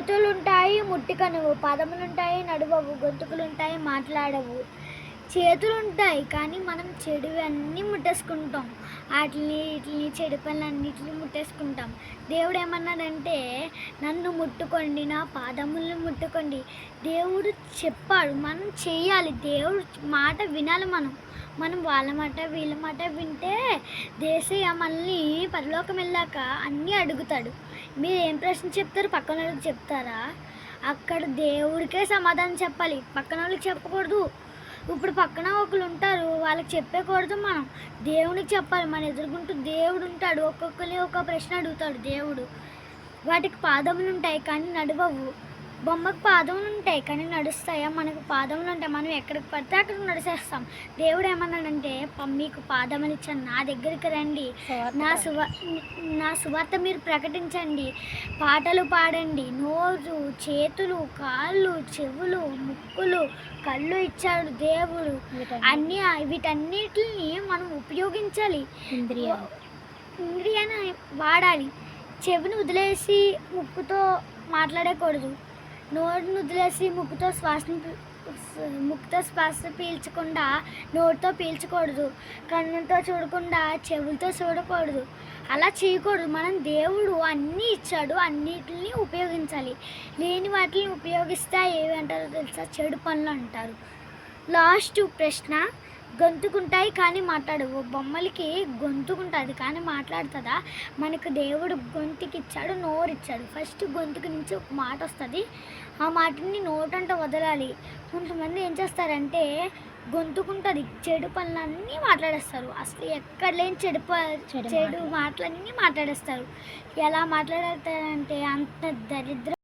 చేతులుంటాయి ముట్టుకొనవు, పదములుంటాయి నడవవు, గొంతుకులుంటాయి మాట్లాడవు. చేతులుంటాయి కానీ మనం చెడువన్నీ ముట్టేసుకుంటాం. ఈటిల్ని చెడు పనులన్నిటిని ముట్టేసుకుంటాం. దేవుడు ఏమన్నాడంటే నన్ను ముట్టుకోండి, నా పాదములను ముట్టుకోండి. దేవుడు చెప్పాడు, మనం చెయ్యాలి. దేవుడు మాట వినాలి. మనం వాళ్ళ మాట వీళ్ళ మాట వింటే దేశయ్య మనల్ని పరలోకం వెళ్ళాక అన్నీ అడుగుతాడు. మీరు ఏం ప్రశ్న చెప్తారు? పక్కన వాళ్ళకి చెప్తారా? అక్కడ దేవుడికే సమాధానం చెప్పాలి, పక్కన వాళ్ళకి చెప్పకూడదు. ఇప్పుడు పక్కన ఒకరు ఉంటారు, వాళ్ళకి చెప్పకూడదు. మనం దేవునికి చెప్పాలి. మన ఎదుర్కొంటూ దేవుడు ఉంటాడు. ఒక్కొక్కరిని ఒక ప్రశ్న అడుగుతాడు దేవుడు. వాటికి పాదములు ఉంటాయి కానీ నడవవు. బొమ్మకు పాదములు ఉంటాయి కానీ నడుస్తాయా? మనకు పాదములు ఉంటాయి, మనం ఎక్కడికి పడితే అక్కడికి నడిచేస్తాం. దేవుడు ఏమన్నాడంటే మీకు పాదములు ఇచ్చాను, నా దగ్గరికి రండి, నా సువార్త మీరు ప్రకటించండి, పాటలు పాడండి. నోరు, చేతులు, కాళ్ళు, చెవులు, ముక్కులు, కళ్ళు ఇచ్చాడు దేవుడు. వీటన్నిటిని మనం ఉపయోగించాలి. ఇంద్రియాన్ని వాడాలి. చెవిని వదిలేసి ముక్కుతో మాట్లాడకూడదు. నోరును వదిలేసి ముక్కుతో శ్వాస పీల్చకుండా నోటితో పీల్చకూడదు. కన్నుతో చూడకుండా చెవులతో చూడకూడదు. అలా చేయకూడదు. మనం దేవుడు అన్నీ ఇచ్చాడు, అన్నిటిని ఉపయోగించాలి. లేని వాటిని ఉపయోగిస్తే ఏవి అంటారో తెలుసా? చెడు పనులు అంటారు. లాస్ట్ ప్రశ్న, గొంతుకుంటాయి కానీ మాట్లాడవు. బొమ్మలకి గొంతుకుంటుంది కానీ మాట్లాడుతుందా? మనకు దేవుడు గొంతుకి ఇచ్చాడు, నోరు ఇచ్చాడు. ఫస్ట్ గొంతుకు నుంచి ఒక మాట వస్తుంది, ఆ మాటని నోటంట వదలాలి. కొంతమంది ఏం చేస్తారంటే గొంతుకుంటుంది, చెడు పనులన్నీ మాట్లాడేస్తారు. అసలు ఎక్కడ లేని చెడు మాటలన్నీ మాట్లాడేస్తారు. ఎలా మాట్లాడతారంటే అంత దరిద్రం.